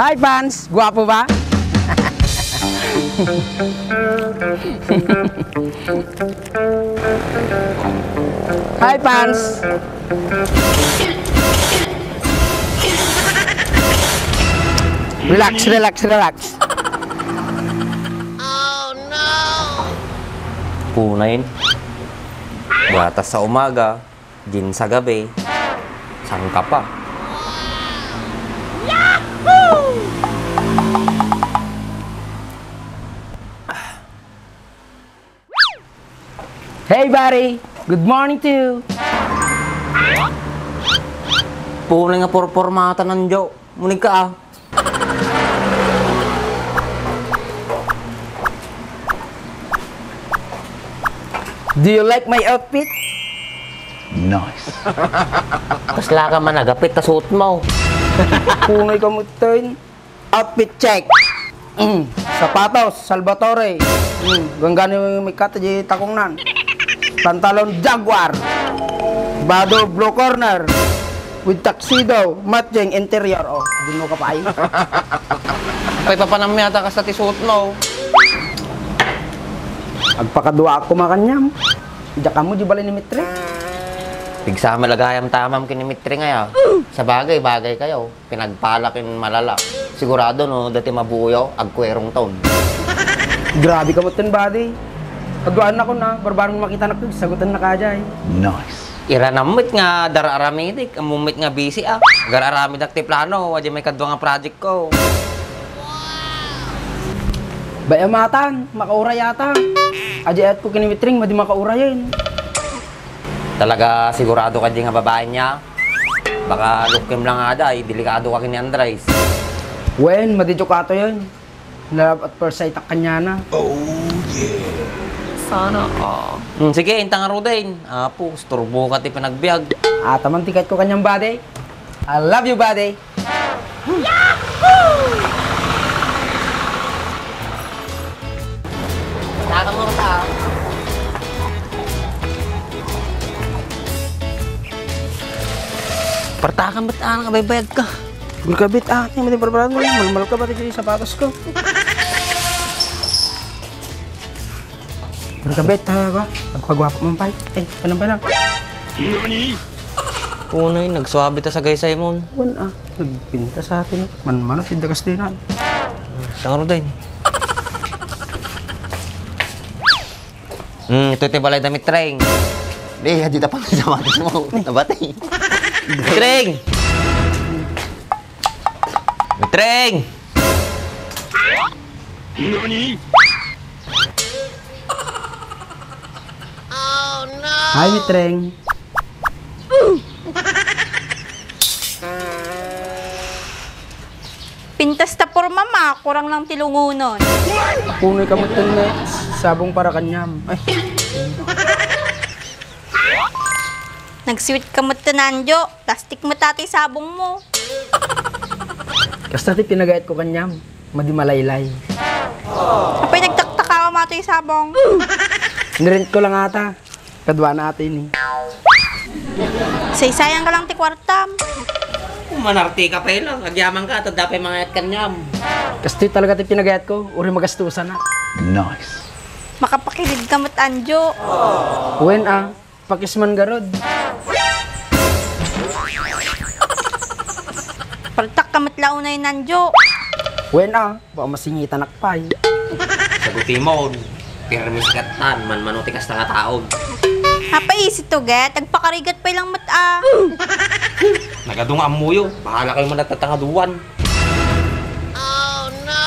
Hi, Pans! Guwapo ba? Hi, Pans! Relax, relax, relax. Oh no! Punayin. Gatas sa umaga, gin sa gabi. Saan ka pa? Hey, buddy! Good morning to you! Punay nga pormata ng Jo. Munig ka ah. Do you like my outfit? Kasla ka man nagapit ta suot mo. Punay ka mo ito. Outfit check. Sapatos, Salvatore. Ganggani may kata di takong nan. Pantalon Jaguar. Bado Blue Corner. With tuxedo, matching interior. Oh, di mo ka pa ay. Pay papanam yata ka sa tisuot mo. Agpakadua ako makanyam. Diya ka mo di balay ni Mitre. Pigsama lagayam tamam kinimitri ngaya. Sa bagay kayo. Pinagpalakin malala. Sigurado no, dati mabuyo, agkwerong taon. Grabe ka mo tin, buddy. Kaduan ako na, barbarong makita na ko, sagutan na kajay. Iranamit nga dararamidik, amumit nga busy ah. Gararamid ak ti plano, wadi may kadwa nga project ko. Bayamatan, makaura yata. Aji at ko kinimitring, madi makaurayin. Talaga sigurado ka di nga babae niya. Baka lukim lang ada, delikado ka kini Andres. Wen, madidyo ka to yun. Love at first sight ak kanya na. Sana sige, intang nga Rudain. Apo, storbo ka ti pinagbiag. Taman tiket ko kanyang buddy. I love you, buddy. Nakamuro ta. Partakan ba't ka baybayad ka? Gulkabit, tingin mo din barbarang mo. Malmal ka ba ito yung sapatos ko? Gulkabit, talaga. Pagpagwapo mong pay. Panang lang. Unay, nagswabi ta sa gaysay mo. Nagpinta sa atin. Man-mano, sindagas din na. Saan Rudain? Ito ito balay damit Treng. Di, hadi tapang sa matis mo. Nabatay. Treng! Treng! Oh no! Hi, Mitreng. Pintas ta por mama, kurang lang tilungunon. Punay ka mo ito na sabong para kanyam. Ay, Nag-sweet ka mo tananjo, plastic mo tati sabong mo. kasta ti pinagayat ko kanyam. Madi malaylay. Kapay nagtaktaka mo yung sabong. Nirent ko lang ata. Kadwa natin eh. Say-sayang ka lang ti kwartam. Manarti ka pa lang. Agyaman ka. Ito dapat mga yat kanyam. Kasti talaga ti pinagayat ko. Uri magastusan na. Makapakilid ka mo tanjo. Wen pakisman garod. Paltak ka mo launay nanjo. Wen baka masingitan akpay. Saguti mo. Pirmis katan. Man-manuti kas na nga taon. Napaisip to get, nagpakarigat pa lang mata. Nagadunga ang muyo. Bahala kayo man nagtatangaduan. Oh no!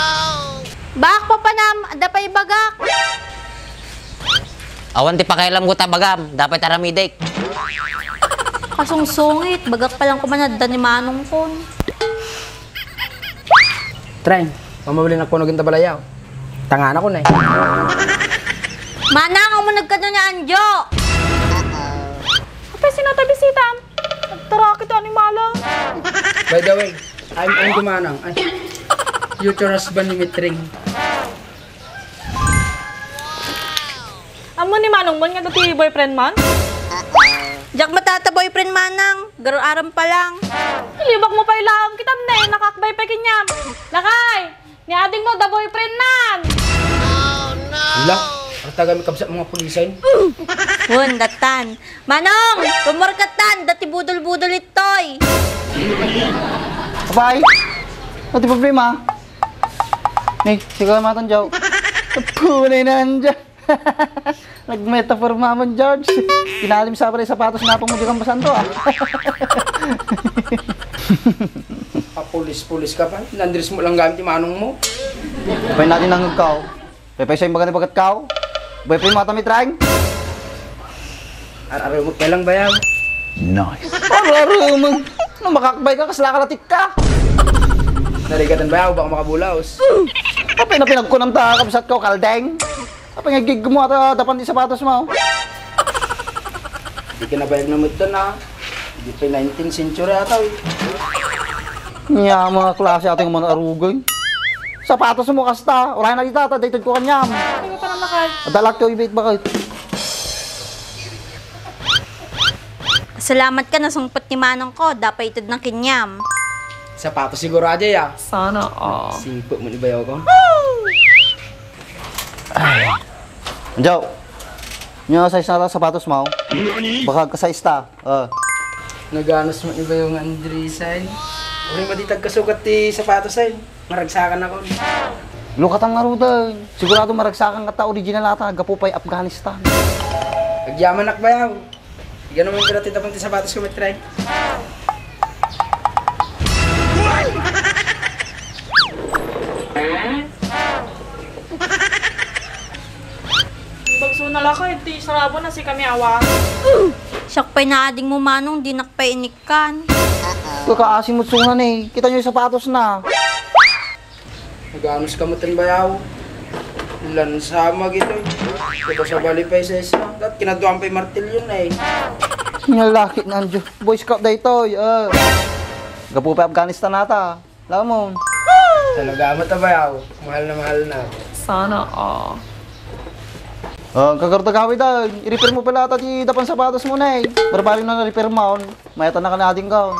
Bak pa panam, ada pa'y bagak. Awan ti pakailam ko tabagam. Dapat aramidik. Kasungsungit, bagak pa lang kumanada ni Manong kon. Treng, pamabilin ako naging tabalayaw. Tangana ko na eh. Manang, ang manag ka na ni Anjo. Kapay sinatabi sitam. Nagtarakit ang animala. By the way, I'm Kumanang. Ay, future husband ni Mitring. Amo ni Manong mo nga dati boyfriend man? Jack matata boyfriend manang. Garo-aram pa lang. Libak mo pa ilawang kitam na eh, nakakbay pa kinyam. Lakay, ni ading mo da boyfriend nan. Hala, ang taga may kabsat mga pulisan. Hun, datan. Manong, rumorkatan. Dati budol-budol itoy. Abay! Ano problema? Nih, sigaw matan Jow. Punay na andyan. Nag-metaphor mamon, George. Pinalim sa pala yung sapatos na pang mudikang basan to, ah. Pulis-pulis ka pa. Nandris mo lang gamit yung manong mo. Pwede natin nang ikaw. Pwede sa'yo maganda bagat kaw. Pwede mo matamit rang. Araw mo kailang bayaw. Aro mo. Ano makakbay ka, kasla ka latik ka. Narigatan bayaw, baka makabulaos. Kapay na pinagkunam ta, kabsat ko, kaldeng. Kapay nga gig mo at dapan di sapatos mo. Hindi ka nabayag na mo ito na. Hindi pa 19th century ata eh. Nya mga klase ating mga arugay. Sapatos mo kasta. Urahin na dita, dated ko kanyam. Hindi ko pa na lakay. Adalak to ibig bakit? Salamat ka na sungpot ni manong ko. Dapat itod ng kinyam. Sapatos siguro aja ya. Sana Simpo mo ni bayaw ko. Jow, nya size na lang sapatos mo. Baka ka-size ta. Naganos mo ni bayaw nga Andresan. Uri maditag kasukat ti sapatos ay. Maragsakan ako. Lukat ang arudan. Sigurado maragsakan ka ta original ata. Gapupay Afghanistan. Agyaman nak bayaw. Igan naman pala tita pang ti sapatos ko matry. bagso na lakay, ti sarabo na si kami awa. Siyak pa'y naading mo manong, di nakpainikan. Kakaasim mo tsunan eh. Kita nyo yung sapatos na. Naganos ka mo tin bayaw. Lansama gitu. Ito sa bali pa isa isa. Dat kinaduan pa yung martil yun eh. Yung laki na andyo. Boy Scout da ito. Gapupay Afghanistan ata. Alam mo. Talaga mo ta bayaw. Mahal na. Sana Kagarta gawi da. I-repair mo pala ata di dapan sapatos mo na eh. Barbali na na-repair mo. Mayata na ka na ating ka.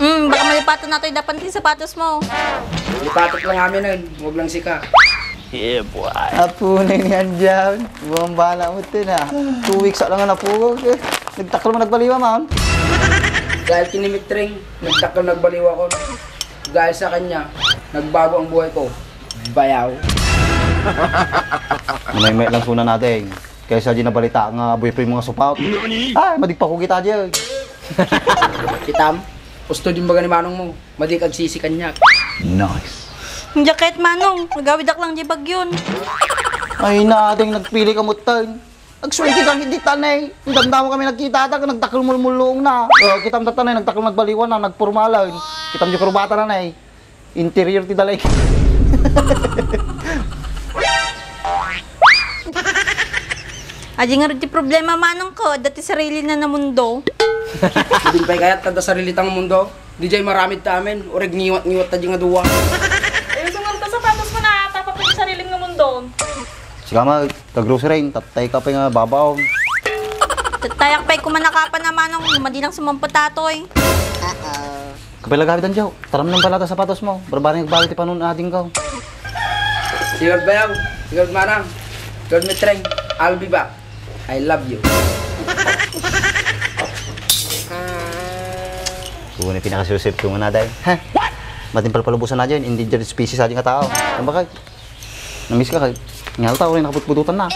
Baka malipatan na ito yung dapat yung sapatos mo. Lipatot lang amin nun. Huwag lang sika. Apo na yan dyan. Buwang bala mo ito na. 2 weeks lang na po. Nagtakal mo nagbaliwa, ma'am. Dahil kinimitring, nagtakal nagbaliw ako. Dahil sa kanya, nagbago ang buhay ko. Bayaw. May lang suna natin. Kaysa di nabalita nga boyfriend mga supaut. Ay, madigpa ko kita dyan. Kitam, gusto din baga ni manong mo. Madik agsisi kanya. Yung jacket manong, magawidak lang di bagyon. Ay, nating nagpili ka mutan. Nagsulti kang hindi tanay. Damdamo kami nagkita ata, nagtakal mulmulong na. Kitam tatanay, nagtakal nagbaliwan na, nagpurmalan. Kitam di kurubata na na eh. Interior ti dalay. Adi nga rin di problema manong ko, dati sarili na na mundo. Hindi pa kayat tanda sarili tang mundo. Di jay maramid ta amin. Oreg niwat ta di nga duwa. eh, sunod ka sapatos mo na, tapos yung sariling nga mundo. Sige ma, kag-grocery, tatay ka pa nga babaw. Tatayak pa'y kumanakapan na manong, madi lang sumampatatoy. Kapila gawitan dyan, taram ng balata sapatos mo. Barbari nagbalit ti panon ating ka. Sigurd bayaw. Sigurd manang. Sigurd mitreng. I'll be back. I love you. Kung ano yung pinakasusip ko nga na dahil. Ha? Matin palpalubusan na dyan, endangered species sa ating katao. Ano ba kayo? Namiss ka kayo? Ngayon tao rin nakaputbututan na.